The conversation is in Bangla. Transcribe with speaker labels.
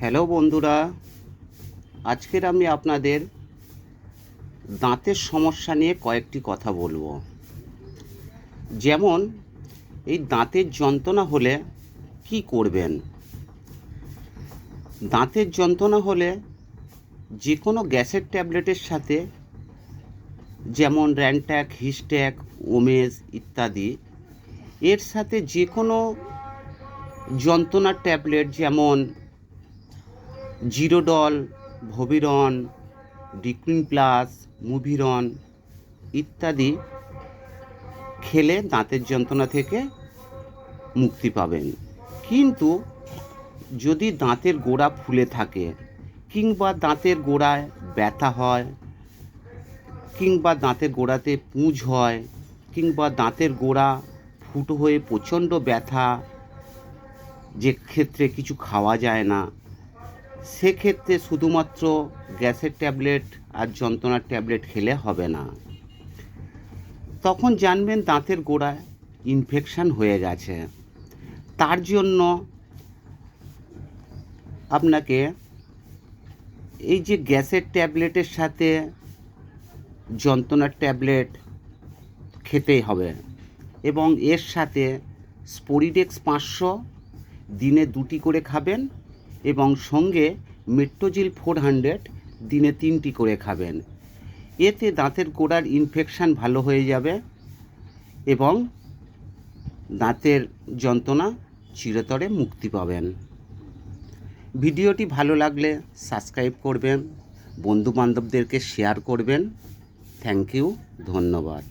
Speaker 1: হ্যালো বন্ধুরা, আজকের আমি আপনাদের দাঁতের সমস্যা নিয়ে কয়েকটি কথা বলবো। যেমন এই দাঁতের যন্ত্রণা হলে কি করবেন। দাঁতের যন্ত্রণা হলে যে কোনো গ্যাসের ট্যাবলেটের সাথে, যেমন র্যানট্যাক, হিস্ট্যাক, ওমেজ ইত্যাদি, এর সাথে যে কোনো যন্ত্রণার ট্যাবলেট যেমন জিরোডল, ভোভিরন, ডিক্রিন প্লাস, মুভিরন ইত্যাদি খেলে দাঁতের যন্ত্রণা থেকে মুক্তি পাবেন। কিন্তু যদি দাঁতের গোড়া ফুলে থাকে, কিংবা দাঁতের গোড়ায় ব্যথা হয়, কিংবা দাঁতের গোড়াতে পুঁজ হয়, কিংবা দাঁতের গোড়া ফুটো হয়ে প্রচণ্ড ব্যথা, যে ক্ষেত্রে কিছু খাওয়া যায় না, সেক্ষেত্রে শুধুমাত্র গ্যাসের ট্যাবলেট আর যন্ত্রণার ট্যাবলেট খেলে হবে না। তখন জানবেন দাঁতের গোড়ায় ইনফেকশান হয়ে গেছে। তার জন্য আপনাকে এই যে গ্যাসের ট্যাবলেটের সাথে যন্ত্রণার ট্যাবলেট খেতেই হবে, এবং এর সাথে স্পোরিডেক্স 500 দিনে 2টি করে খাবেন, এবং সঙ্গে মেট্রোজিল 400 দিনে 3টি করে খাবেন। এতে দাঁতের গোড়ার ইনফেকশান ভালো হয়ে যাবে এবং দাঁতের যন্ত্রণা চিরতরে মুক্তি পাবেন। ভিডিওটি ভালো লাগলে সাবস্ক্রাইব করবেন, বন্ধুবান্ধবদেরকে শেয়ার করবেন। থ্যাংক ইউ, ধন্যবাদ।